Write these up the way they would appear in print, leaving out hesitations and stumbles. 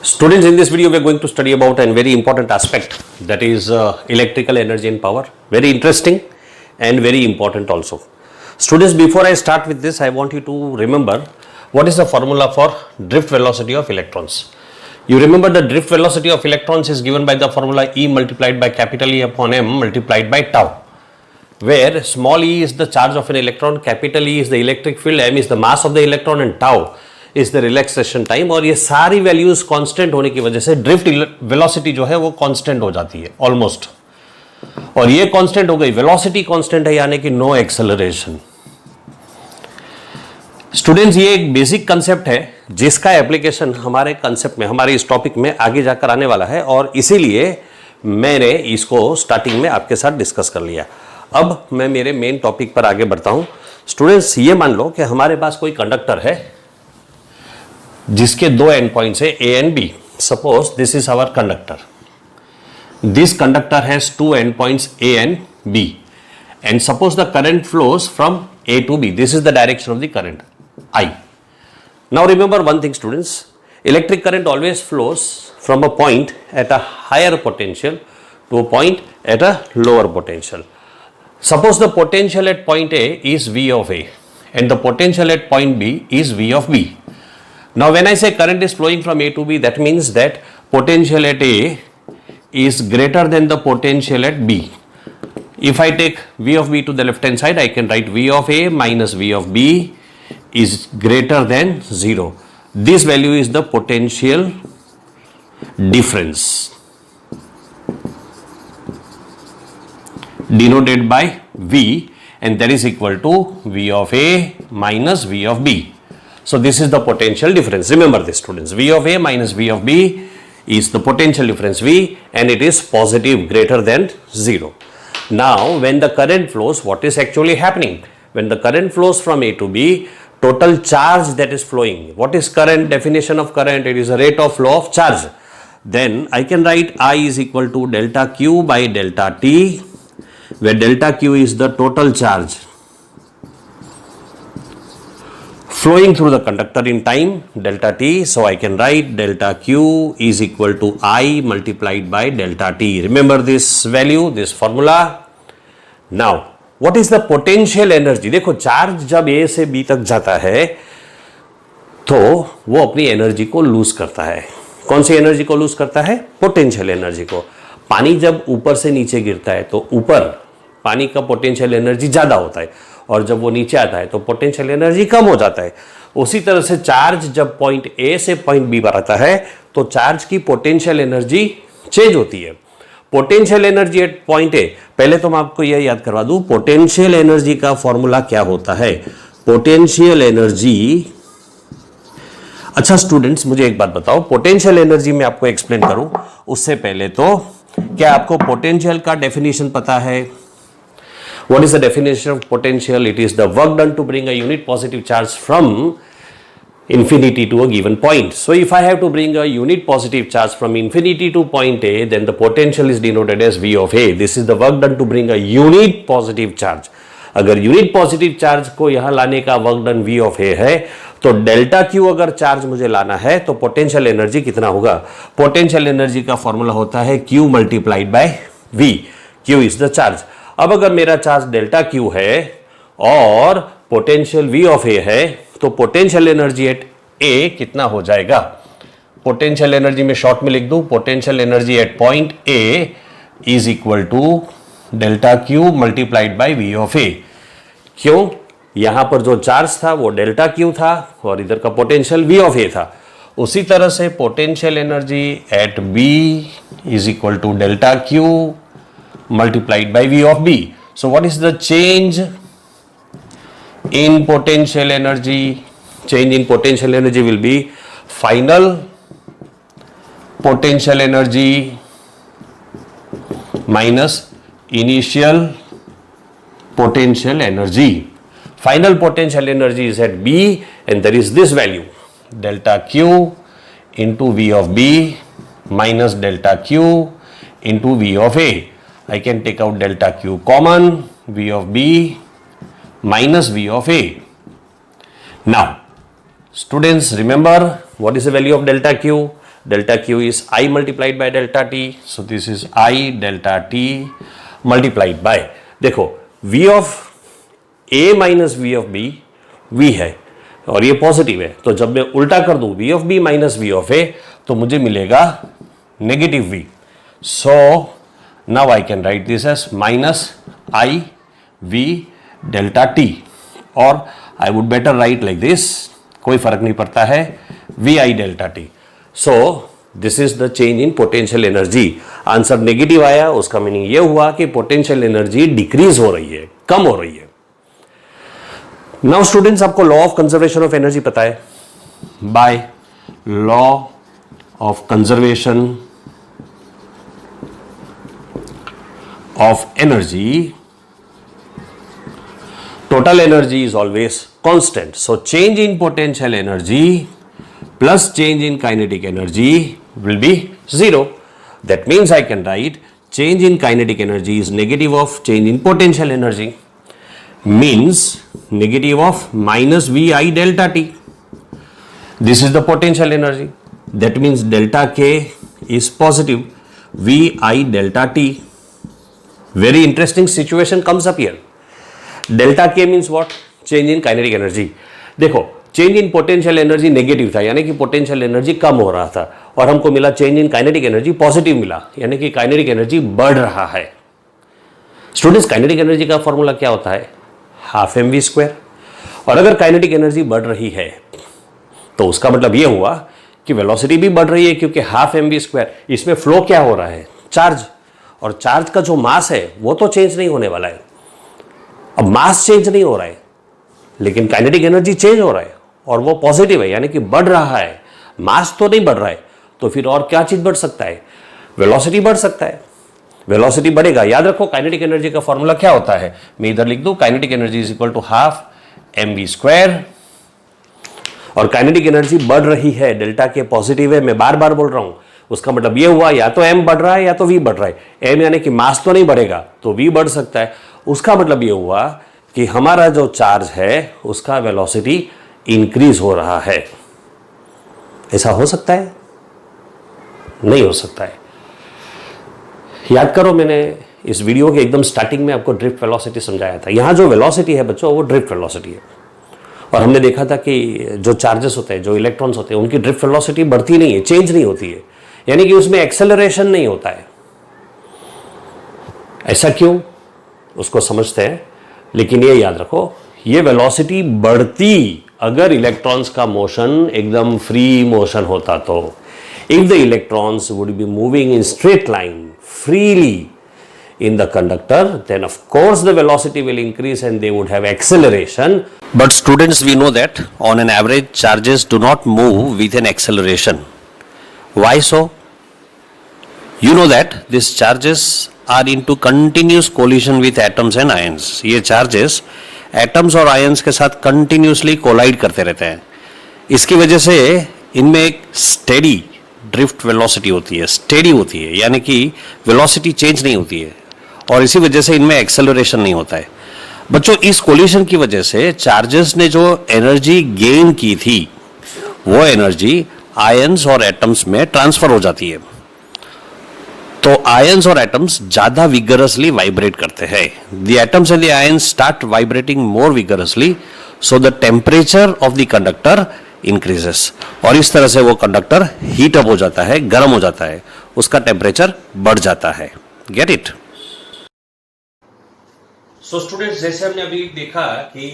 Students, in this video we are going to study about a very important aspect, that is electrical energy and power. Very interesting and very important also. Students, before I start with this, I want you to remember what is the formula for drift velocity of electrons. You remember the drift velocity of electrons is given by the formula E multiplied by capital E upon m multiplied by tau, where small e is the charge of an electron, capital E is the electric field, m is the mass of the electron and tau is the relaxation time. और ये सारी values constant होने की वजह से drift velocity जो है वो कांस्टेंट हो जाती है ऑलमोस्ट. और ये कांस्टेंट हो गई, वेलोसिटी कांस्टेंट है यानी कि नो एक्सेलरेशन. स्टूडेंट्स, ये एक बेसिक कंसेप्ट है जिसका एप्लीकेशन हमारे कंसेप्ट में, हमारे इस टॉपिक में आगे जाकर आने वाला है, और इसीलिए मैंने इसको स्टार्टिंग में आपके साथ डिस्कस कर लिया. अब मैं मेरे मेन टॉपिक पर आगे बढ़ता हूं. स्टूडेंट्स, ये मान लो कि हमारे पास कोई कंडक्टर है जिसके दो एंड पॉइंट्स है A and B. Suppose this is our conductor. This conductor has two end points A and B, and suppose the current flows from A to B. This is the direction of the current I. Now remember one thing, students, electric current always flows from a point at a higher potential to a point at a lower potential. Suppose the potential at point A is V of A and the potential at point B is V of B. Now when I say current is flowing from A to B, that means that potential at A is greater than the potential at B. If I take V of B to the left hand side, I can write V of A minus V of B is greater than 0. This value is the potential difference, denoted by V, and that is equal to V of A minus V of B. So this is the potential difference. Remember this, students. V of A minus V of B is the potential difference V, and it is positive, greater than 0. Now when the current flows, what is actually happening? When the current flows from A to B, total charge that is flowing. What is current? Definition of current, it is a rate of flow of charge. Then I can write I is equal to delta Q by delta T, where delta Q is the total charge flowing through the conductor in time, delta T. So I can write delta Q is equal to I multiplied by delta T. Remember this value, this formula. Now what is the potential energy? देखो, charge जब A से B तक जाता है तो वो अपनी energy को लूज करता है. कौन सी एनर्जी को लूज करता है? पोटेंशियल एनर्जी को. पानी जब ऊपर से नीचे गिरता है तो ऊपर पानी का पोटेंशियल एनर्जी ज्यादा होता है, और जब वो नीचे आता है तो पोटेंशियल एनर्जी कम हो जाता है. उसी तरह से चार्ज जब पॉइंट ए से पॉइंट बी पर आता है तो चार्ज की पोटेंशियल एनर्जी चेंज होती है. Potential energy at point A, पहले तो मैं आपको यह याद करवा दूं, पोटेंशियल एनर्जी का फॉर्मूला क्या होता है. पोटेंशियल एनर्जी, अच्छा स्टूडेंट्स, मुझे एक बात बताओ, पोटेंशियल एनर्जी में आपको एक्सप्लेन करूं उससे पहले तो क्या आपको पोटेंशियल का डेफिनेशन पता है? What is the definition of potential? It is the work done to bring a unit positive charge from infinity to a given point. So if I have to bring a unit positive charge from infinity to point A, then the potential is denoted as V of A. This is the work done to bring a unit positive charge. अगर unit positive charge को यहां लाने का work done V of A है, तो delta Q अगर charge मुझे लाना है तो पोटेंशियल एनर्जी कितना होगा? पोटेंशियल एनर्जी का फॉर्मूला होता है Q multiplied by V. Q is the charge. अब अगर मेरा चार्ज डेल्टा Q है और पोटेंशियल V of A है, तो पोटेंशियल एनर्जी एट A कितना हो जाएगा? पोटेंशियल एनर्जी में शॉर्ट में लिख दूं, potential energy at point A is equal to delta Q multiplied by V of A. क्यों? यहां पर जो चार्ज था वो डेल्टा Q था और इधर का पोटेंशियल V of A था. उसी तरह से potential energy at B is equal to delta Q multiplied by V of B. So what is the change in potential energy? Change in potential energy will be final potential energy minus initial potential energy. Final potential energy is at B, and there is this value, delta Q into V of B minus delta Q into V of A. I can take out delta Q common, V of B minus V of A. Now Students, remember what is the value of delta Q? delta q is I multiplied by delta t, so this is I delta t multiplied by, देखो v of a minus v of b v है और ये positive है, तो जब मैं उल्टा कर दूं v of b minus v of a तो मुझे मिलेगा negative v. So now I can write this as minus I v delta t, और I would better write like this, कोई फर्क नहीं पड़ता है, V I delta T. So this is the change in potential energy. Answer negative आया, उसका meaning यह हुआ कि पोटेंशियल एनर्जी डिक्रीज हो रही है, कम हो रही है. नाउ स्टूडेंट्स, आपको law of conservation of energy पता है. By law of conservation of energy, total energy is always constant. So change in potential energy plus change in kinetic energy will be 0. That means I can write change in kinetic energy is negative of change in potential energy, means negative of minus Vi delta T. This is the potential energy. That means delta K is positive, Vi delta T. Very interesting situation comes up here. Delta K means what? Change in kinetic energy. देखो, change in potential energy negative था, यानी कि potential energy कम हो रहा था, और हमको मिला change in kinetic energy positive मिला, यानी कि काइनेटिक एनर्जी बढ़ रहा है. स्टूडेंट्स, काइनेटिक एनर्जी का फॉर्मूला क्या होता है? Half M V square. और अगर काइनेटिक एनर्जी बढ़ रही है तो उसका मतलब ये हुआ कि वेलोसिटी भी बढ़ रही है, क्योंकि हाफ एम वी स्क्वायर, इसमें फ्लो क्या हो रहा है? चार्ज. और चार्ज का जो मास है वो तो चेंज नहीं होने वाला है. अब मास चेंज नहीं हो रहा है, लेकिन काइनेटिक एनर्जी चेंज हो रहा है, और वो पॉजिटिव है, यानी कि बढ़ रहा है. मास तो नहीं बढ़ रहा है, तो फिर और क्या चीज बढ़ सकता है? वेलोसिटी बढ़ सकता है. वेलोसिटी बढ़ेगा. याद रखो, काइनेटिक एनर्जी का फॉर्मूला क्या होता है? मैं इधर लिख दूं, kinetic energy is equal to half M V square. और काइनेटिक एनर्जी बढ़ रही है, डेल्टा के पॉजिटिव है, मैं बार बार बोल रहा हूं. उसका मतलब ये हुआ, या तो एम बढ़ रहा है या तो वी बढ़ रहा है. एम यानी कि मास तो नहीं बढ़ेगा, तो वी बढ़ सकता है. उसका मतलब ये हुआ कि हमारा जो चार्ज है उसका वेलोसिटी इंक्रीज हो रहा है. ऐसा हो सकता है? नहीं हो सकता है. याद करो, मैंने इस वीडियो के एकदम स्टार्टिंग में आपको ड्रिफ्ट वेलोसिटी समझाया था. यहां जो वेलोसिटी है बच्चों, वो ड्रिफ्ट वेलोसिटी है. और हमने देखा था कि जो चार्जेस होते हैं, जो इलेक्ट्रॉन्स होते हैं, उनकी ड्रिफ्ट वेलोसिटी बढ़ती नहीं है, चेंज नहीं होती है, यानी कि उसमें एक्सेलरेशन नहीं होता है. ऐसा क्यों? उसको समझते हैं. लेकिन ये याद रखो, ये वेलोसिटी बढ़ती अगर इलेक्ट्रॉन्स का मोशन एकदम फ्री मोशन होता तो. If the electrons would be moving in straight line freely in the conductor, then of course the velocity will increase and they would have acceleration. But students, we know that on an average charges do not move with an acceleration. Why so? You know that these charges are into continuous collision with atoms and ions. ये charges atoms और ions के साथ continuously collide करते रहते हैं. इसकी वजह से इनमें एक steady drift velocity होती है, steady होती है, यानी कि velocity change नहीं होती है, और इसी वजह से इनमें एक्सेलरेशन नहीं होता है. बच्चों, इस कोलिशन की वजह से चार्जेस ने जो एनर्जी गेन की थी, वो एनर्जी आयंस और एटम्स में ट्रांसफर हो जाती है. तो आयंस और एटम्स ज्यादा विगरसली वाइब्रेट करते हैं. The atoms and the ions start vibrating more vigorously, so the temperature of the conductor increases. और इस तरह से वो कंडक्टर हीट अप हो जाता है, गर्म हो जाता है, उसका टेम्परेचर बढ़ जाता है. Get it? सो स्टूडेंट्स, जैसे हमने अभी देखा कि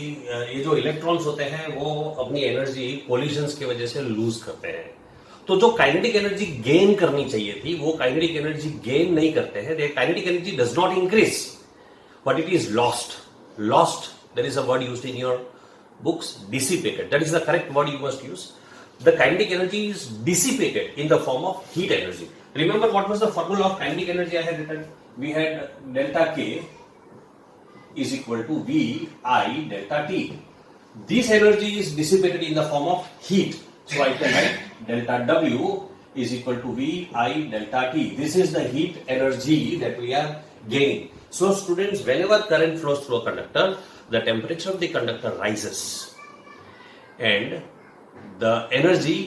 ये जो इलेक्ट्रॉन्स होते हैं वो अपनी एनर्जी कोलिशंस की वजह से लूज करते हैं. तो जो काइनेटिक एनर्जी गेन करनी चाहिए थी, वो काइनेटिक एनर्जी गेन नहीं करते हैं. Kinetic energy does not increase, but it is lost. Lost, there is a word used in your books, dissipated. That is the correct word you must use. The kinetic energy is dissipated in the form of heat energy. Remember what was the formula of kinetic energy I had written? We had delta K is equal to V I delta T. This energy is dissipated in the form of heat. So I can write delta W is equal to V I delta T. This is the heat energy that we are gaining. So students, whenever current flows through a conductor, the temperature of the conductor rises and the energy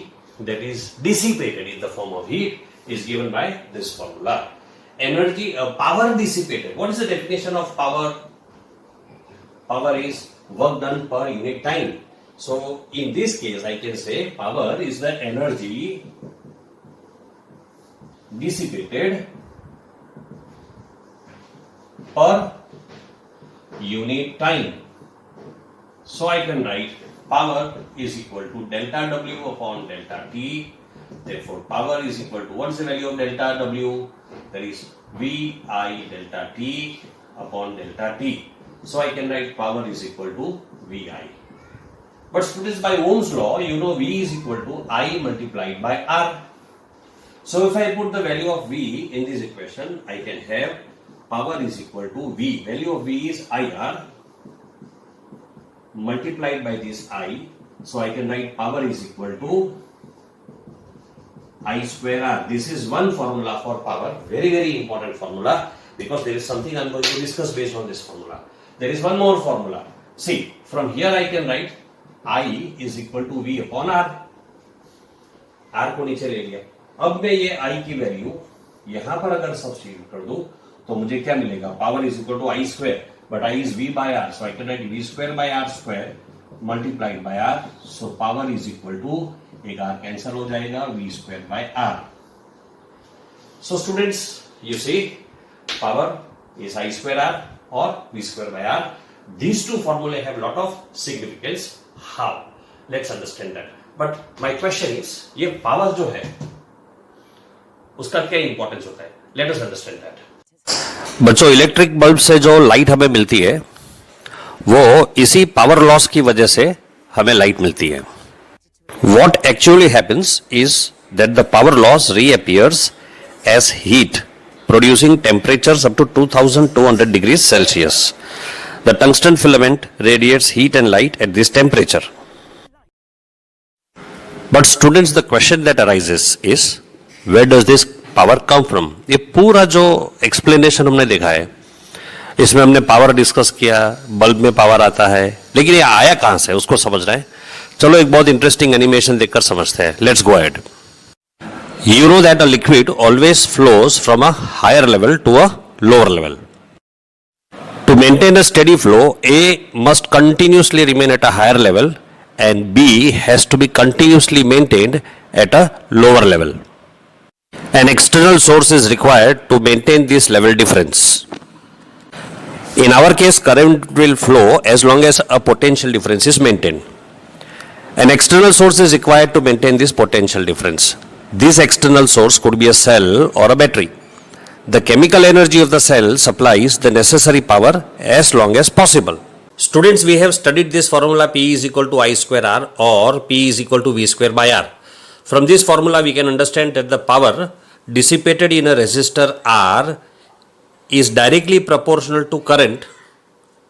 that is dissipated in the form of heat is given by this formula. Energy, power dissipated. What is the definition of power? Power is work done per unit time. So in this case I can say power is the energy dissipated per unit time. So I can write power is equal to delta W upon delta T. Therefore power is equal to, what is the value of delta W? That is VI delta T upon delta T. So I can write power is equal to VI. But students, by Ohm's law, you know V is equal to I multiplied by R. So if I put the value of V in this equation, I can have power is equal to V. Value of V is IR multiplied by this I. So I can write power is equal to I square R. This is one formula for power, very very important formula, because there is something I am going to discuss based on this formula. There is one more formula. See, from here I can write I is equal to V upon R. R को नीचे ले लिया. अब मैं ये I की value यहां पर अगर सब्स्टिट्यूट कर दूं तो मुझे क्या मिलेगा? Power is equal to I square, but I is V by R, so I can write V square by R square multiplied by R. So power is equal to, एक R कैंसल हो जाएगा, V square by R. So students, you see, power is I square R or V square by R. These two formulae have lot of significance. How? Let's understand that. But my question is, ये power जो है उसका क्या importance होता है? Let us understand that. बच्चों, electric bulb से जो लाइट हमें मिलती है वो इसी पावर लॉस की वजह से हमें लाइट मिलती है. What actually happens is that the power loss reappears as heat, producing temperatures up to 2200 degrees Celsius. The tungsten filament radiates heat and light at this temperature. But students, the question that arises is, where does this power come from? ये पूरा जो explanation हमने देखा है, इसमें हमने power discuss किया, bulb में पावर आता है, लेकिन ये आया कहां से उसको समझ रहे हैं. चलो एक बहुत इंटरेस्टिंग एनिमेशन देखकर समझते हैं. Let's go ahead. You know that a liquid always flows from a higher level to a lower level. To maintain a steady flow, A must continuously remain at a higher level and B has to be continuously maintained at a lower level. An external source is required to maintain this level difference. In our case, current will flow as long as a potential difference is maintained. An external source is required to maintain this potential difference. This external source could be a cell or a battery. The chemical energy of the cell supplies the necessary power as long as possible. Students, we have studied this formula P is equal to I square R or P is equal to V square by R. From this formula we can understand that the power dissipated in a resistor R is directly proportional to current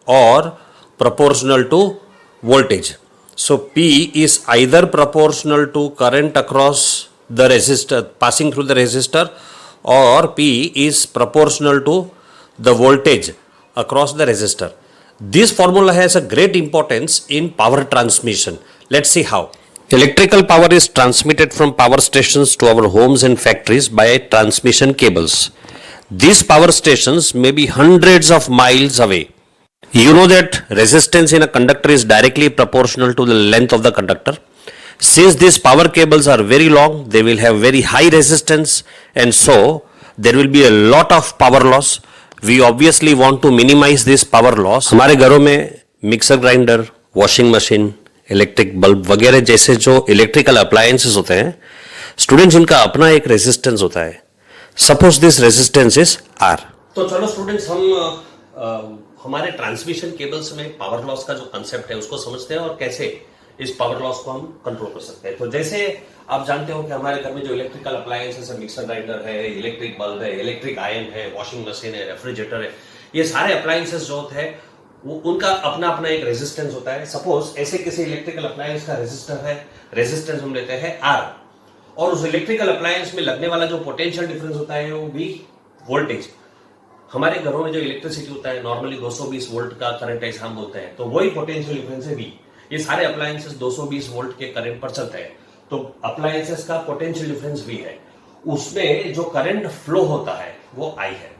or proportional to voltage. So P is either proportional to current across the resistor passing through the resistor, or P is proportional to the voltage across the resistor. This formula has a great importance in power transmission. Let's see how. Electrical power is transmitted from power stations to our homes and factories by transmission cables. These power stations may be hundreds of miles away. You know that resistance in a conductor is directly proportional to the length of the conductor. Since these power cables are very long, they will have very high resistance, and so there will be a lot of power loss. We obviously want to minimize this power loss. हमारे घरों में mixer grinder, washing machine, electric bulb वगैरह जैसे जो electrical appliances होते हैं, students, इनका अपना एक रेजिस्टेंस होता है. Suppose this resistance is R. तो चलो स्टूडेंट्स, हम हमारे ट्रांसमिशन केबल्स में पावर लॉस का जो कंसेप्ट है उसको समझते हैं और कैसे इस पावर लॉस को हम कंट्रोल कर सकते हैं. तो जैसे आप जानते हो कि हमारे घर में जो इलेक्ट्रिकल अप्लायंसेस है, मिक्सर ग्राइंडर है, इलेक्ट्रिक बल्ब है, इलेक्ट्रिक आयरन है, वॉशिंग मशीन है, रेफ्रिजरेटर है, ये सारे अप्लायंसेस जो होते हैं वो उनका अपना अपना एक रेजिस्टेंस होता है. सपोज ऐसे किसी इलेक्ट्रिकल अप्लायंस का रेजिस्टर है, रेजिस्टेंस हम लेते हैं आर, और उस इलेक्ट्रिकल अप्लायंस में लगने वाला जो पोटेंशियल डिफरेंस होता है वो भी वोल्टेज. हमारे घरों में जो इलेक्ट्रिसिटी होता है नॉर्मली 220 वोल्ट का करंट ऐसा हम बोलते हैं, तो वही पोटेंशियल डिफरेंस है V. ये सारे अप्लायंसेस 220 वोल्ट के करंट पर चलते हैं. तो अप्लायंसेस का पोटेंशियल डिफरेंस V है, उसमें जो करंट फ्लो होता है वो I है।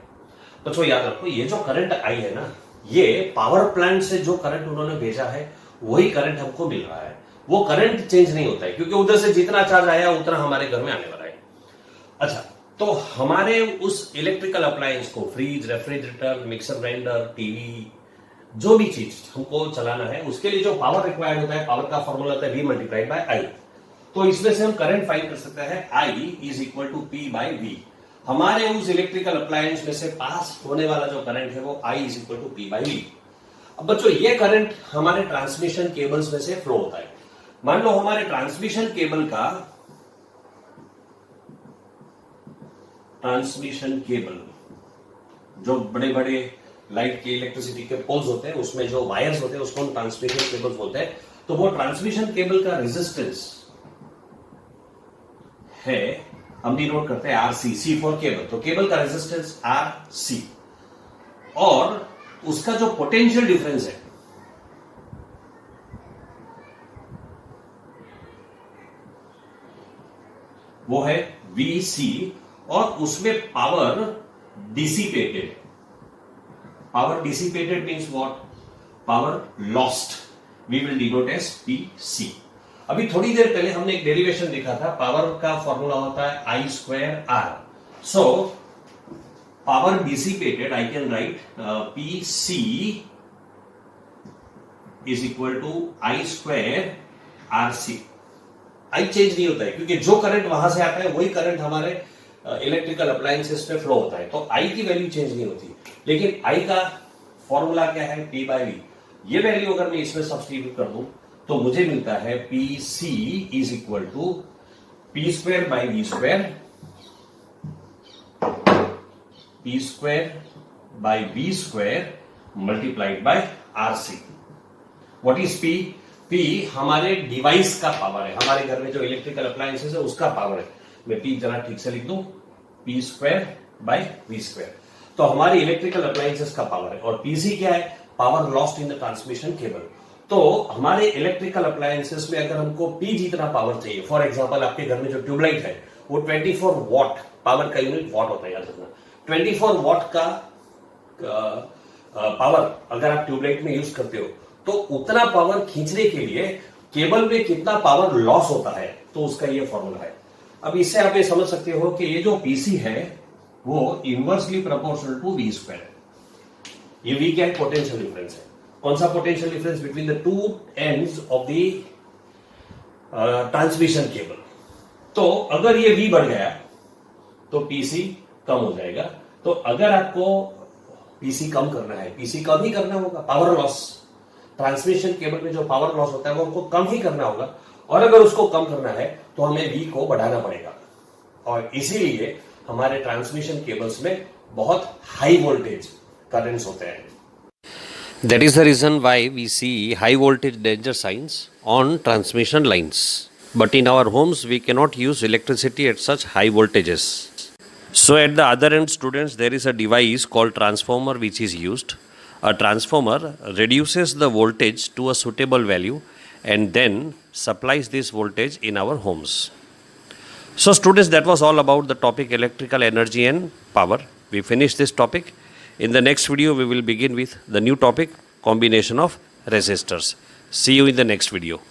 बच्चों याद रखो, ये जो करंट I है ना, ये पावर प्लांट से जो करंट उन्होंने भेजा है वही करंट हमको मिल रहा है। वो करंट चेंज नहीं होता है, क्योंकि उधर से जितना चार्ज आया उतना हमारे घर में आने वाला है। अच्छा, तो हमारे उस इलेक्ट्रिकल अप्लायंस को, fridge, refrigerator, mixer grinder, TV, जो भी चीज हमको चलाना है, उसके लिए जो पावर रिक्वायर्ड होता है, पावर का फॉर्मूला होता है V मल्टीप्लाइड बाय I। तो इसमें से हम करंट फाइंड कर सकते हैं, I is equal to P by V। हमारे उस इलेक्ट्रिकल अप्लायंस में से पास होने वाला जो करंट है वो I is equal to P by V। अब बच्चों, ये करंट हमारे ट्रांसमिशन केबल्स में से फ्लो होता है। मान लो हमारे ट्रांसमिशन केबल जो बड़े बड़े लाइट के, इलेक्ट्रिसिटी के पोल्स होते हैं, उसमें जो वायर्स होते हैं उसको हम ट्रांसमिशन केबल्स बोलते हैं। तो वो ट्रांसमिशन केबल का रेजिस्टेंस है, हम डिनोट करते हैं RC, C फॉर केबल। तो केबल का रेजिस्टेंस RC, और उसका जो पोटेंशियल डिफरेंस है वो है VC, और उसमें power dissipated means what? Power lost, we will denote as PC। अभी थोड़ी देर पहले हमने एक डेरिवेशन देखा था, पावर का फॉर्मूला होता है I²R। So power dissipated, I can write PC is equal to I²RC। I change नहीं होता है, क्योंकि जो करंट वहां से आता है वही करंट हमारे इलेक्ट्रिकल अप्लायंसेस पे फ्लो होता है, तो आई की वैल्यू चेंज नहीं होती। लेकिन आई का फॉर्मूला क्या है? P by V। ये वैल्यू अगर मैं इसमें सब्स्टिट्यूट कर दूं तो मुझे मिलता है PC is equal to P² by V², P² by V² multiplied by RC। What is P? P हमारे डिवाइस का पावर है, हमारे घर में जो इलेक्ट्रिकल अप्लायंसेस है उसका पावर है। मैं P जरा ठीक से लिख दूं, P² बाय V²। तो हमारी इलेक्ट्रिकल अप्लायंसेस का पावर है, और PC क्या है? Power lost in the transmission cable. तो हमारे इलेक्ट्रिकल अप्लायंसेस में अगर हमको P जितना पावर चाहिए, फॉर एग्जांपल आपके घर में जो ट्यूबलाइट है वो 24 वॉट, पावर का यूनिट वॉट होता है, याद रखना। 24 वॉट का पावर अगर आप ट्यूबलाइट में यूज करते हो, तो उतना पावर खींचने के लिए केबल में कितना पावर लॉस होता है, तो उसका ये फॉर्मूला है। अब इससे आप ये समझ सकते हो कि ये जो PC है वो इनवर्सली प्रोपोर्शनल टू V²। ये V क्या है? पोटेंशियल डिफरेंस है। कौन सा potential difference? Between the two ends of the transmission cable. तो अगर ये V बढ़ गया तो PC कम हो जाएगा। तो अगर आपको PC कम करना है, PC कम ही करना होगा, पावर लॉस, ट्रांसमिशन केबल में जो पावर लॉस होता है वो हमको कम ही करना होगा, और अगर उसको कम करना है तो हमें V को बढ़ाना पड़ेगा। और इसीलिए हमारे ट्रांसमिशन केबल्स में बहुत हाई वोल्टेज करंट्स होते हैं। That is the reason why we see high voltage danger signs on transmission lines. But in our homes, we cannot use electricity at such high voltages. So at the other end, students, there is a device called transformer which is used. A transformer reduces the voltage to a suitable value and then supplies this voltage in our homes. So students, that was all about the topic electrical energy and power. We finished this topic. In the next video, we will begin with the new topic, combination of resistors. See you in the next video.